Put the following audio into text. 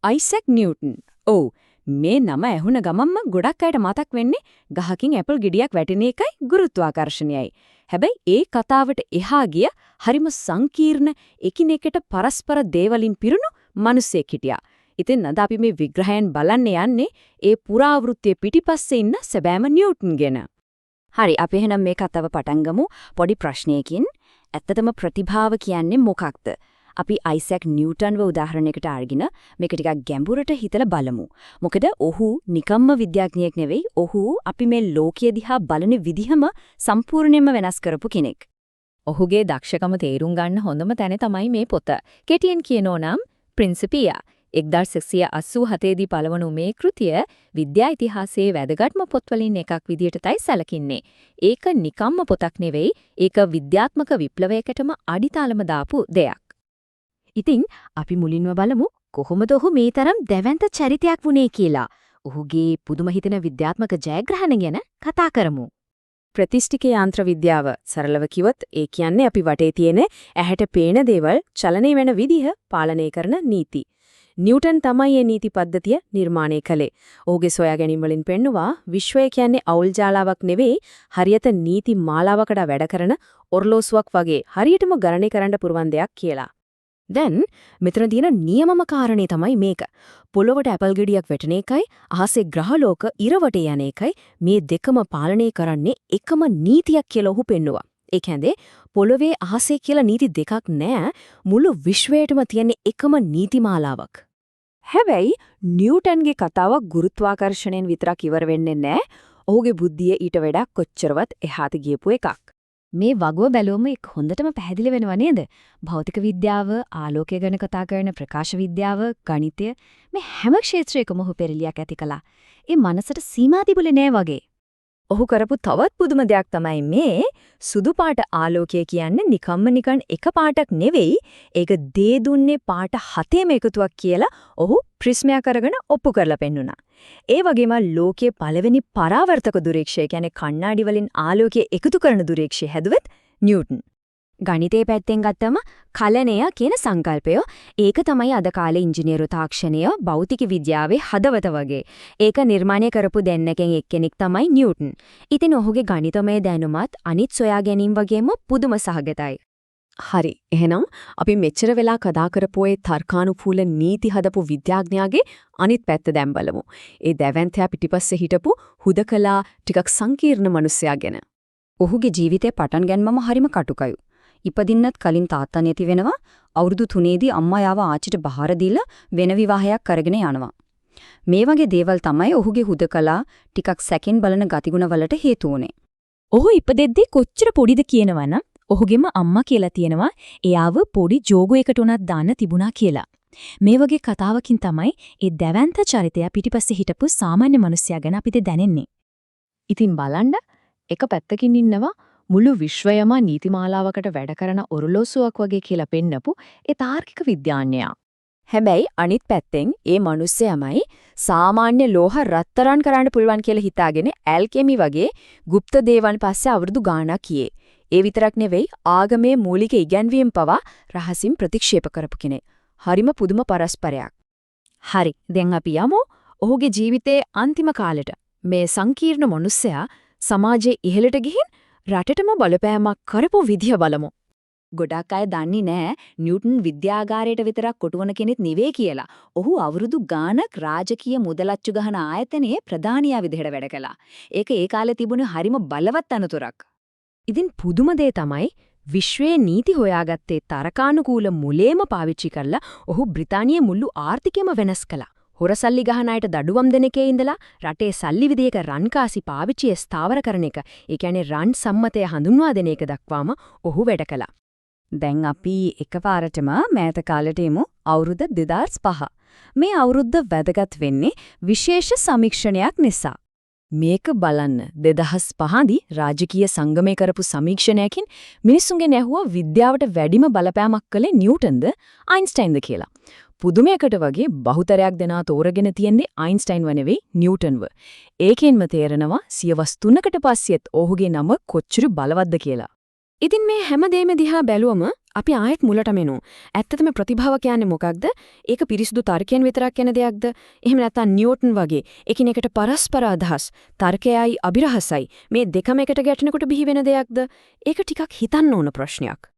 Isaac Newton. ඔව්. මේ නම ඇහුන ගමන්ම ගොඩක් අයට මතක් වෙන්නේ ගහකින් ඇපල් ගෙඩියක් වැටෙන එකයි ගුරුත්වාකර්ෂණයයි. හැබැයි ඒ කතාවට එහා ගිය හරිම සංකීර්ණ එකිනෙකට පරස්පර දේවලින් පිරුණු මිනිසෙක් හිටියා. ඉතින් අද අපි මේ විග්‍රහයන් බලන්න යන්නේ ඒ පුරාවෘත්තයේ පිටිපස්සේ ඉන්න සැබෑම නිව්ටන් ගැන. හරි, අපි එහෙනම් මේ කතාව පටන් ගමු පොඩි ප්‍රශ්නයකින්. ඇත්තටම ප්‍රතිභාව කියන්නේ මොකක්ද? අපි අයිසැක් නිව්ටන්ව උදාහරණයකට අරගෙන මේක ටිකක් ගැඹුරට හිතලා බලමු. මොකද ඔහු නිකම්ම විද්‍යාඥයෙක් නෙවෙයි. ඔහු අපි මේ ලෝකයේ දිහා බලන විදිහම සම්පූර්ණයෙන්ම වෙනස් කරපු කෙනෙක්. ඔහුගේ දක්ෂකම තේරුම් ගන්න හොඳම තැන තමයි මේ පොත. කෙටියෙන් කියනෝ නම් ප්‍රින්සිපියා 1687 දී පළවණු මේ කෘතිය විද්‍යා ඉතිහාසයේ වැදගත්ම පොත්වලින් එකක් විදියට තමයි සැලකින්නේ. ඒක නිකම්ම පොතක් නෙවෙයි, ඒක විද්‍යාත්මක විප්ලවයකටම අඩිතාලම දාපු දෙයක්. ඉතින් අපි මුලින්ම බලමු කොහොමද ඔහු මේ තරම් දැවැන්ත චරිතයක් වුණේ කියලා. ඔහුගේ පුදුම හිතෙන විද්‍යාත්මක ජයග්‍රහණ ගැන කතා කරමු. ප්‍රතිෂ්ඨික යාන්ත්‍ර විද්‍යාව සරලව කිව්වොත් ඒ කියන්නේ අපි වටේ තියෙන ඇහැට පේන දේවල් චලනය වෙන විදිහ පාලනය කරන නීති. නිව්ටන් තමයි මේ නීති පද්ධතිය නිර්මාණය කළේ. ඔහුගේ සොයා ගැනීම වලින් පෙන්නවා විශ්වය කියන්නේ අවුල් ජාලාවක් නෙවෙයි, හරියට නීති මාලාවකට වැඩ කරන ඔර්ලෝසුවක් වගේ හරියටම ගණනය කරන්න පුරුවන් දෙයක් කියලා. දැන් මෙතන තියෙන නියමම කාරණේ තමයි මේක. පොළොවට ඇපල් ගෙඩියක් වැටෙන එකයි අහසේ ග්‍රහලෝක ඉරවටේ යන එකයි මේ දෙකම පාලනය කරන්නේ එකම නීතියක් කියලා ඔහු පෙන්නවා. ඒ කියන්නේ පොළොවේ අහසේ කියලා නීති දෙකක් නෑ, මුළු විශ්වයටම තියෙන එකම නීතිමාලාවක්. හැබැයි නිව්ටන්ගේ කතාව ගුරුත්වාකර්ෂණයෙන් විතරක් ඉවර වෙන්නේ නැහැ. ඔහුගේ බුද්ධිය ඊට වඩා කොච්චරවත් එහාට ගියපු එකක්. මේ වගුව බැලුවම ඒක හොඳටම පැහැදිලි වෙනවා නේද? භෞතික විද්‍යාව, ආලෝකය ගැන කතා කරන ප්‍රකාශ විද්‍යාව, ගණිතය මේ හැම ක්ෂේත්‍රයකම ඔහු පෙරලියක් ඇති කළා. ඒ මනසට සීමා තිබුණේ නෑ වගේ. ඔහු කරපු තවත් පුදුම දෙයක් තමයි මේ සුදු පාට ආලෝකය කියන්නේ නිකන් එක පාටක් නෙවෙයි, ඒක දේ දුන්නේ පාට 7ම එකතුවක් කියලා ඔහු ප්‍රිස්මයක් අරගෙන ඔප්පු කරලා පෙන්නුණා. ඒ වගේම ලෝකයේ පළවෙනි පරාවර්තක දුරීක්ෂය කියන්නේ කණ්ණාඩි වලින් ආලෝකය එකතු කරන දුරීක්ෂය හැදුවෙත් නිව්ටන්. ගණිතයේ පැත්තෙන් ගත්තම කලනය කියන සංකල්පය ඒක තමයි අද කාලේ ඉංජිනේරු තාක්ෂණය භෞතික විද්‍යාවේ හදවත වගේ. ඒක නිර්මාණය කරපු දෙන්නෙක්ගෙන් එක්කෙනෙක් තමයි නිව්ටන්. ඉතින් ඔහුගේ ගණිතමය දැනුමත් අනිත් සොයා ගැනීම වගේම පුදුම සහගතයි. හරි. එහෙනම් අපි මෙච්චර වෙලා කතා කරපු ඒ තර්කානුකූල නීති හදපු විද්‍යාඥයාගේ අනිත් පැත්ත දැන් බලමු. ඒ දැවැන්තයා පිටිපස්සේ හිටපු හුදකලා ටිකක් සංකීර්ණ මිනිසයා ගැන. ඔහුගේ ජීවිතේ පටන් ගැනීමම හරිම කටුකයි. ඉපදින්නත් කලින් තාත්තා නැති වෙනවා. අවුරුදු 3ේදී අම්මා යාව ආච්චිට බාර දීලා වෙන විවාහයක් කරගෙන යනවා. මේ වගේ දේවල් තමයි ඔහුගේ හුදකලා ටිකක් සැකෙන් බලන ගතිගුණ වලට හේතු වුනේ. ඔහු ඉපදෙද්දී කොච්චර පොඩිද කියනවනම් ඔහුගේම අම්මා කියලා තියෙනවා එයාව පොඩි ජෝගුවකට උනත් දාන්න තිබුණා කියලා. මේ වගේ කතාවකින් තමයි ඒ දැවැන්ත චරිතය පිටිපස්සේ හිටපු සාමාන්‍ය මිනිසයා ගැන අපිට දැනෙන්නේ. ඉතින් බලන්න එක පැත්තකින් ඉන්නවා මුළු විශ්වයම නීතිමාලාවකට වැඩ කරන ඔරලෝසුවක් වගේ කියලා පෙන්නපු ඒ තාර්කික විද්‍යාඥයා. හැබැයි අනිත් පැත්තෙන් ඒ මිනිස්සයමයි සාමාන්‍ය ලෝහ රත්තරන් කරන්න පුළුවන් කියලා හිතාගෙන ඇල්කෙමි වගේ গুপ্ত දේවන් පස්සේ අවුරුදු ගාණක් ගියේ. ඒ විතරක් නෙවෙයි ආගමේ මූලික ඉගැන්වීම් පවා රහසින් ප්‍රතික්ෂේප කරපු කෙනෙක්. හරිම පුදුම පරස්පරයක්. හරි, දැන් අපි යමු ඔහුගේ ජීවිතයේ අන්තිම කාලෙට. මේ සංකීර්ණ මිනිසයා සමාජයේ ඉහළට ගිහින් රටටම බලපෑමක් කරපු විදිය බලමු. ගොඩක් අය දන්නේ නැහැ නිව්ටන් විද්‍යාගාරයට විතරක් කොටුවන කෙනෙක් නෙවෙයි කියලා. ඔහු අවුරුදු ගාණක් රාජකීය මුදලච්චු ගහන ආයතනයේ ප්‍රධානියා විදිහට වැඩ කළා. ඒක ඒ කාලේ තිබුණේ හරිම බලවත් අනතුරක්. ඉතින් පුදුම දේ තමයි විශ්වයේ නීති හොයාගත්තේ තරකානුකූල මුලේම පාවිච්චි කරලා ඔහු බ්‍රිතාන්‍යයේ මුළු ආර්ථිකයම වෙනස් කළා. හොරසල්ලි ගහන අයට දඩුවම් දෙන එකේ ඉඳලා රටේ සල්ලි විදියක රන් කාසි පාවිච්චිය ස්ථාවර කරන එක, ඒ කියන්නේ රන් සම්මතය හඳුන්වා දෙන එක දක්වාම ඔහු වැඩ කළා. දැන් අපි එකපාරටම මෑත කාලෙට එමු අවුරුදු 2005. මේ අවුරුද්ද වැදගත් වෙන්නේ විශේෂ සමීක්ෂණයක් නිසා. මේක බලන්න 2005 දී රාජකීය සංගමය කරපු සමීක්ෂණයකින් මිනිස්සුන්ගෙන් ඇහුවා විද්‍යාවට වැඩිම බලපෑමක් කළේ නිව්ටන්ද අයින්ස්ටයින්ද කියලා. පුදුමයකට වගේ බහුතරයක් දෙනා තෝරගෙන තියන්නේ අයින්ස්ටයින්ව නෙවෙයි නිව්ටන්ව. ඒකෙන්ම තේරෙනවා සියවස් 3කට පස්සෙත් ඔහුගේ නම කොච්චර බලවත්ද කියලා. ඉතින් මේ හැමදේම දිහා බැලුවම අපි ආයෙත් මුලටම එනවා. ඇත්තටම ප්‍රතිභාව කියන්නේ මොකක්ද? ඒක පිරිසුදු තර්කයෙන් විතරක් එන දෙයක්ද? එහෙම නැත්නම් නිව්ටන් වගේ එකිනෙකට පරස්පර අදහස්, තර්කයයි අභිරහසයි මේ දෙකම එකට ගැටෙනකොට බිහි වෙන දෙයක්ද? ඒක ටිකක් හිතන්න ඕන ප්‍රශ්නයක්.